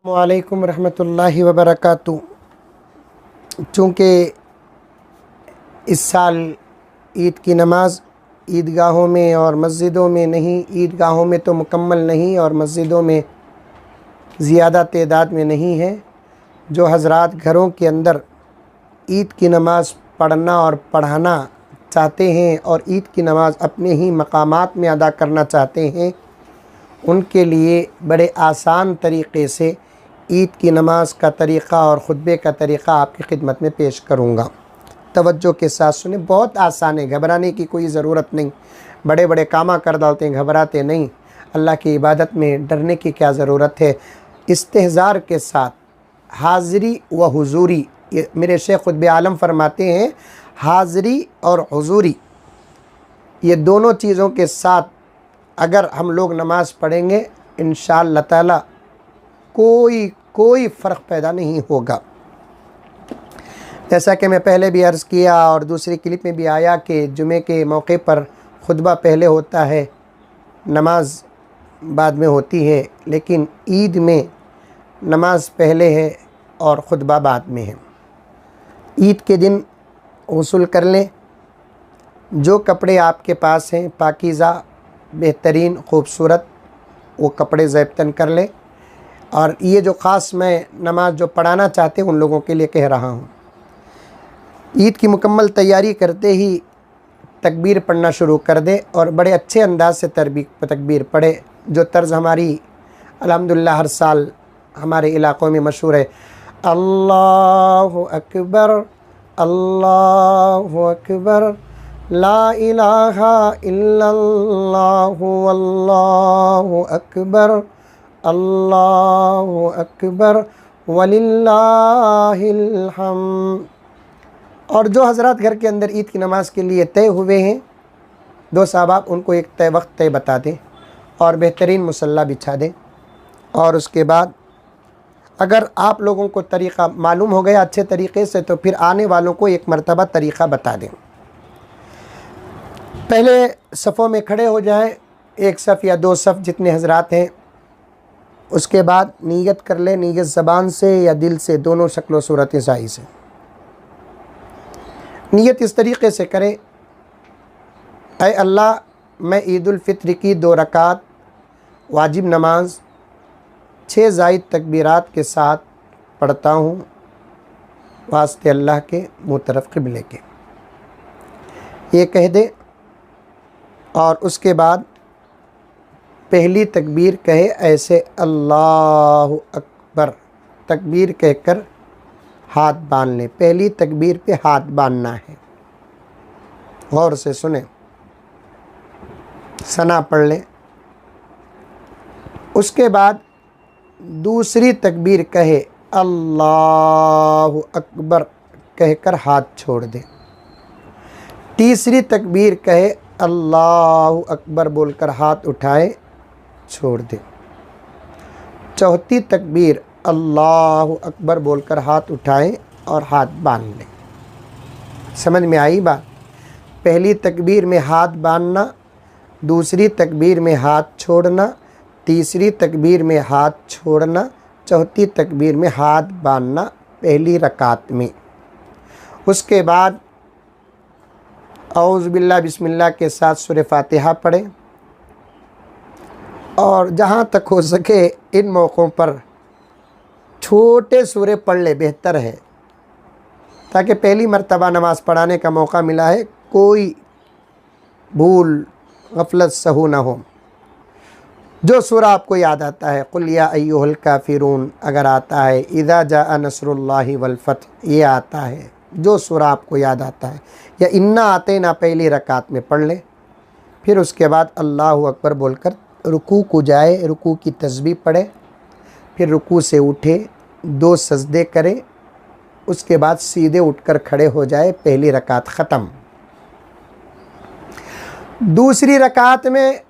वालेकुम रहमतुल्लाहि व बरकातुहू। चूँकि इस साल ईद की नमाज़ ईदगाहों में और मस्जिदों में नहीं, ईदगाहों में तो मुकम्मल नहीं और मस्जिदों में ज़्यादा तादाद में नहीं है, जो हज़रात घरों के अंदर ईद की नमाज़ पढ़ना और पढ़ाना चाहते हैं और ईद की नमाज़ अपने ही मकामात में अदा करना चाहते हैं, उनके लिए बड़े आसान तरीक़े से ईद की नमाज़ का तरीक़ा और ख़ुतबे का तरीक़ा आपकी खिदमत में पेश करूँगा। तवज्जो के साथ सुने, बहुत आसान है, घबराने की कोई ज़रूरत नहीं। बड़े बड़े कामा कर डालते हैं, घबराते नहीं। अल्लाह की इबादत में डरने की क्या ज़रूरत है। इस्तेहज़ार के साथ हाज़री व हुज़ूरी, ये मेरे शेख ख़ुतबे आलम फरमाते हैं, हाज़री और हुज़ूरी ये दोनों चीज़ों के साथ अगर हम लोग नमाज़ पढ़ेंगे इंशाअल्लाह ताला कोई फ़र्क पैदा नहीं होगा। जैसा कि मैं पहले भी अर्ज़ किया और दूसरी क्लिप में भी आया कि जुमे के मौके पर खुतबा पहले होता है, नमाज बाद में होती है, लेकिन ईद में नमाज पहले है और खुतबा बाद में है। ईद के दिन वसूल कर लें, जो कपड़े आपके पास हैं पाकीज़ा बेहतरीन खूबसूरत, वो कपड़े ज़ेबतन कर लें। और ये जो ख़ास मैं नमाज जो पढ़ाना चाहते हैं उन लोगों के लिए कह रहा हूँ, ईद की मुकम्मल तैयारी करते ही तकबीर पढ़ना शुरू कर दे और बड़े अच्छे अंदाज से तकबीर पढ़े, जो तर्ज़ हमारी अल्हम्दुलिल्लाह हर साल हमारे इलाक़ों में मशहूर है। अल्लाहु अकबर, अल्लाहु अकबर, ला इलाहा इल्लल्लाहु अल्लाहु अकबर, अल्लाहु अकबर वलिल्लाहिल हम्द। और जो हज़रात घर के अंदर ईद की नमाज़ के लिए तय हुए हैं, दो साहब उनको एक तय वक्त तय बता दें और बेहतरीन मुसल्ला बिछा दें। और उसके बाद अगर आप लोगों को तरीक़ा मालूम हो गया अच्छे तरीक़े से, तो फिर आने वालों को एक मरतबा तरीक़ा बता दें। पहले सफ़ों में खड़े हो जाएं, एक सफ़ या दो सफ़ जितने हज़रात हैं। उसके बाद नीयत कर लें, नीयत ज़बान से या दिल से, दोनों शक्ल सूरत सही से। नीयत इस तरीक़े से करें, ऐ अल्लाह मैं ईद उल फ़ित्र की 2 रकात वाजिब नमाज 6 ज़ायद तकबीरात के साथ पढ़ता हूँ, वास्ते अल्लाह के मुँह तरफ़ क़िबले के, ये कह दे। और उसके बाद पहली तकबीर कहे ऐसे अल्लाहु अकबर, तकबीर कहकर हाथ बांध लें। पहली तकबीर पे हाथ बांधना है, गौर से सुने, सना पढ़ लें। उसके बाद दूसरी तकबीर कहे अल्लाहु अकबर कहकर हाथ छोड़ दें। तीसरी तकबीर कहे अल्लाहु अकबर बोलकर हाथ उठाए छोड़ दें। चौथी तकबीर अल्लाहु अकबर बोलकर हाथ उठाएं और हाथ बांध लें। समझ में आई बात? पहली तकबीर में हाथ बांधना, दूसरी तकबीर में हाथ छोड़ना, तीसरी तकबीर में हाथ छोड़ना, चौथी तकबीर में हाथ बांधना पहली रकात में। उसके बाद औज़ु बिल्लाह बिस्मिल्लाह के साथ सूरह फातिहा पढ़ें। और जहाँ तक हो सके इन मौक़ों पर छोटे सूरे पढ़ ले, बेहतर है, ताकि पहली मर्तबा नमाज़ पढ़ाने का मौका मिला है, कोई भूल गफलत सहू ना हो। जो सूरा आपको याद आता है, कुल या अय्युहल काफिरून अगर आता है, इज़ा जाअ नस्रुल्लाहि वल फ़त्ह ये आता है, जो सूरा आपको याद आता है, या इन्ना आते ना पहली रकात में पढ़ लें। फिर उसके बाद अल्लाहु अकबर बोलकर रुकू को जाए, रुकू की तस्बीह पढ़े, फिर रुकू से उठे, 2 सजदे करे, उसके बाद सीधे उठकर खड़े हो जाए, पहली रकात ख़त्म। दूसरी रकात में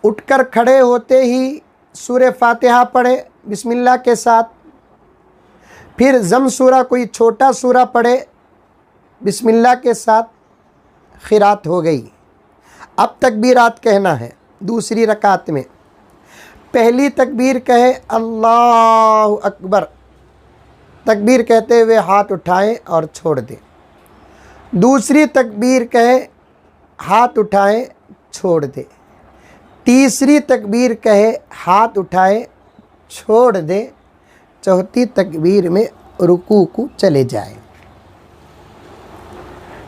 उठकर खड़े होते ही सूरह फातिहा पढ़े बिस्मिल्लाह के साथ, फिर ज़म सूरा कोई छोटा सूरा पढ़े, बिस्मिल्लाह के साथ क़िरात हो गई। अब तकबीरात कहना है। दूसरी रकात में पहली तकबीर कहे अल्लाहु अकबर, तकबीर कहते हुए हाथ उठाएं और छोड़ दें। दूसरी तकबीर कहे हाथ उठाएं छोड़ दें। तीसरी तकबीर कहे हाथ उठाएं छोड़ दें। चौथी तकबीर में रुकू को चले जाएं।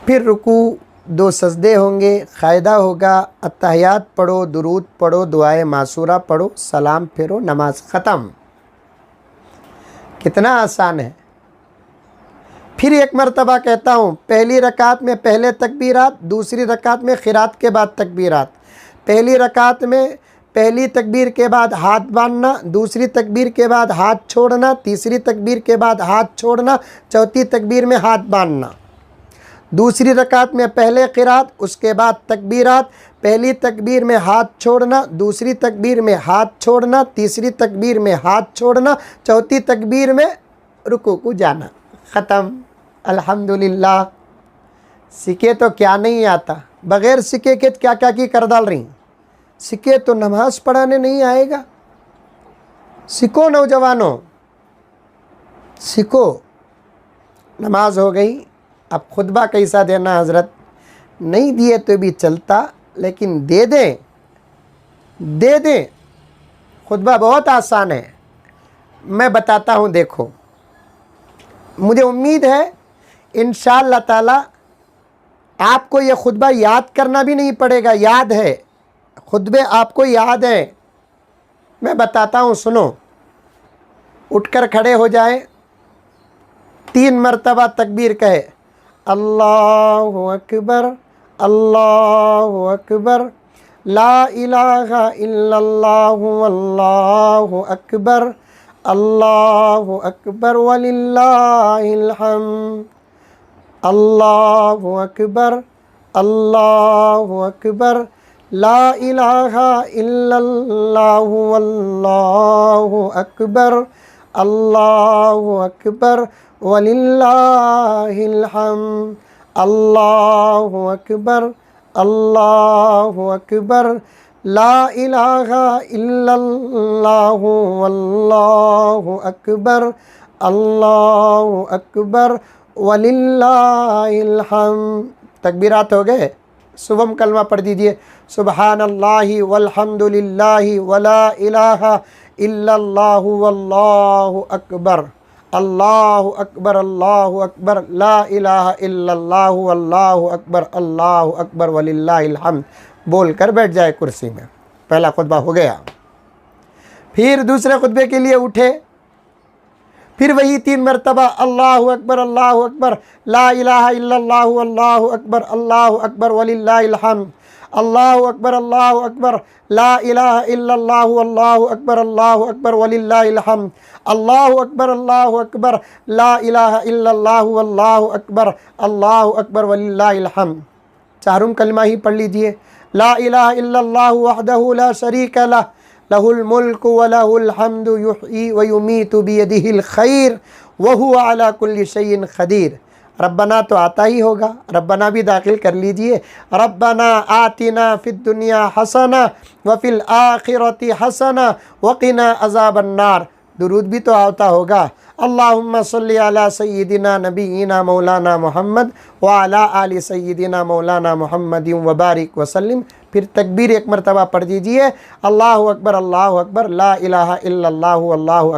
फिर रुकू 2 सजदे होंगे, क़ायदा होगा अत्तहियात पढ़ो, दुरूद पढ़ो, दुआए मासूरा पढ़ो, सलाम फेरो, नमाज ख़त्म। कितना आसान है। फिर एक मरतबा कहता हूँ, पहली रकात में पहले तकबीरात, दूसरी रकात में क़िरात के बाद तकबीरात। पहली रकात में पहली तकबीर के बाद हाथ बांधना, दूसरी तकबीर के बाद हाथ छोड़ना, तीसरी तकबीर के बाद हाथ छोड़ना, चौथी तकबीर में हाथ बांधना। दूसरी रकात में पहले क़िरात, उसके बाद तकबीरात। पहली तकबीर में हाथ छोड़ना, दूसरी तकबीर में हाथ छोड़ना, तीसरी तकबीर में हाथ छोड़ना, चौथी तकबीर में रुकू को जाना। ख़त्म। अल्हम्दुलिल्लाह। सीखे तो क्या नहीं आता, बग़ैर सीखे के क्या क्या की कर डाल रही। सीखे तो नमाज पढ़ाने नहीं आएगा। सीखो नौजवानों, सीखो। नमाज हो गई, अब खुतबा कैसा देना हज़रत, नहीं दिए तो भी चलता, लेकिन दे दें, दे दें। खुतबा बहुत आसान है, मैं बताता हूँ। देखो, मुझे उम्मीद है इंशाअल्लाह ताला आपको ये खुतबा याद करना भी नहीं पड़ेगा, याद है, खुतबे आपको याद है। मैं बताता हूँ, सुनो। उठकर खड़े हो जाए, 3 मरतबा तकबीर कहे अल्लाहु अकबर, अल्लाहु अकबर, ला इलाहा इल्लल्लाहु अल्लाहु अकबर, अल्लाहु अकबर वलिल्लाहिल हम्द, अल्लाहु अकबर, अल्लाहु अकबर, ला इलाहा इल्लल्लाहु अल्लाहु अकबर, अल्लाहु अकबर वलिल्लाहिल हम्द, अल्लाहु अकबर, अल्लाहु अकबर, ला इलाहा इल्लल्लाहु अल्लाहु अकबर, अल्लाहु अकबर वलिल्लाहिल हम्द। तकबीरात हो गए। सुबह कलमा पढ़ दीजिए, सुबहानल्लाहि वल्हम्दुलिल्लाहि वला इलाहा इल्लल्लाहु वल्लाहु अकबर, अल्लाहु अकबर, अल्लाहु अकबर, ला इलाहा इल्लल्लाहु वल्लाहु अकबर, अल्लाहु अकबर वलिल्लाहिल हम्द। बोल कर बैठ जाए कुर्सी में। पहला खुतबा हो गया। फिर दूसरे खुतबे के लिए उठे, फिर वही 3 मरतबा अल्लाहु अकबर, ला इलाहा इल्लल्लाहु अल्लाहु अकबर वलिल्लाहिल हम्द, अल्लाहु अकबर, ला इलाहा इल्लल्लाहु अल्लाहु अकबर वलिल्लाहिल हम्द, अल्लाहु अकबर, ला इलाहा इल्लल्लाहु अल्लाहु अकबर वलिल्लाहिल हम्द। चारों कलमा ही पढ़ लीजिए। ला इलाहा इल्लल्लाहु वहदहु ला शरीका लह, लहुल मुल्कु व लहुल हम्दु युहयी व युमीतु बियदिहिल खैर व हुवा अला कुल्ली शैइन क़दीर। रब्बना तो आता ही होगा, रब्बना भी दाखिल कर लीजिए। रब्बना आतिना फिद दुनिया हसना व फिल आखिरति हसना व क़िना अज़ाबन नार। दुरूद भी तो आता होगा। अल्लाहुम्मा सल्ली अला सय्यिदिना नबीना मौलाना मोहम्मद व अला आलि सय्यिदिना मौलाना मोहम्मदिन व बारिक वसल्लम। फिर तकबीर 1 मरतबा पढ़ दीजिए, अल्लाहु अकबर, ला इलाहा इल्लल्लाहु अल्लाहु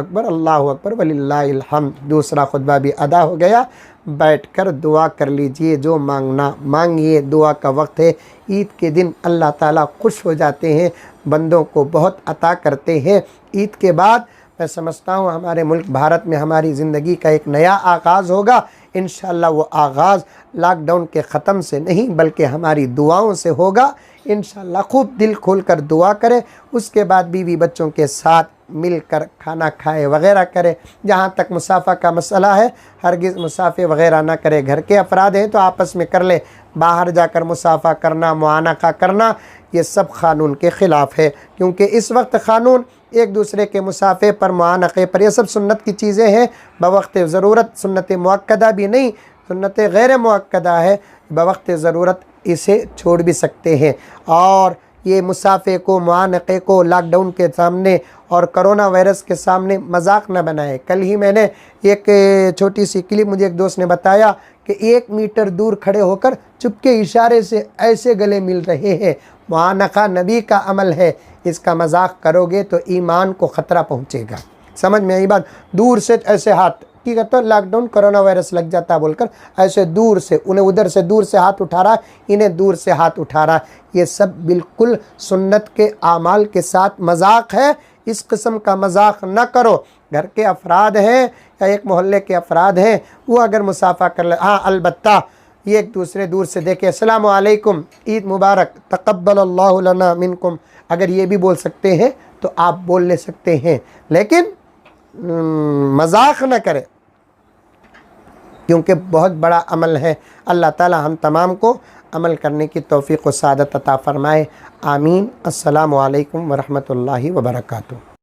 अकबर वलिल्लाहिल हम्द। दूसरा खुतबा भी अदा हो गया। बैठकर दुआ कर लीजिए, जो मांगना मांगिए। दुआ का वक्त है। ईद के दिन अल्लाह ताला खुश हो जाते हैं, बंदों को बहुत अता करते हैं। ईद के बाद मैं समझता हूँ हमारे मुल्क भारत में हमारी ज़िंदगी का एक नया आगाज़ होगा। इंशाअल्लाह वो आगाज़ लॉकडाउन के ख़त्म से नहीं बल्कि हमारी दुआओं से होगा। इंशाअल्लाह खूब दिल खोल कर दुआ करें। उसके बाद बीवी बच्चों के साथ मिलकर खाना खाए वग़ैरह करें। जहाँ तक मुसाफ़ा का मसला है, हरगिज़ मुसाफ़े वग़ैरह ना करें। घर के अफराद हैं तो आपस में कर ले। बाहर जाकर मुसाफ़ा करना, मुआनका करना, ये सब क़ानून के ख़िलाफ़ है। क्योंकि इस वक्त क़ानून एक दूसरे के मुसाफ़े पर, मुआनक़े पर, ये सब सुन्नत की चीज़ें हैं। बवक्त ज़रूरत सुन्नत मुअक्कदा भी नहीं, सुन्नत गैर मुअक्कदा है, बवक्त ज़रूरत इसे छोड़ भी सकते हैं। और ये मुसाफ़े को, मुआनक़े को लॉकडाउन के सामने और कोरोना वायरस के सामने मजाक न बनाए। कल ही मैंने एक छोटी सी क्लिप, मुझे एक दोस्त ने बताया कि 1 मीटर दूर खड़े होकर चुपके इशारे से ऐसे गले मिल रहे हैं। मुआनक़ा नबी का अमल है, इसका मजाक करोगे तो ईमान को ख़तरा पहुँचेगा। समझ में आई बात? दूर से ऐसे हाथ की कहते, लॉकडाउन कोरोना वायरस लग जाता बोलकर ऐसे दूर से, उन्हें उधर से दूर से हाथ उठा रहा, इन्हें दूर से हाथ उठा रहा। ये सब बिल्कुल सुन्नत के आमाल के साथ मजाक है। इस किस्म का मजाक न करो। घर के अफराद हैं या एक मोहल्ले के अफराद हैं, वो अगर मुसाफा कर ले, हाँ अलबत्ता ये एक दूसरे दूर से देखे, अस्सलामु अलैकुम, ईद मुबारक, तक़ब्बलल्लाहु लना मिनकुम, अगर ये भी बोल सकते हैं तो आप बोल ले सकते हैं, लेकिन मजाक न करें, क्योंकि बहुत बड़ा अमल है। अल्लाह ताला हम तमाम को अमल करने की तौफ़ीक़ व सआदत अता फ़रमाए। आमीन। अस्सलामु अलैकुम व रहमतुल्लाहि व बरकातुहू।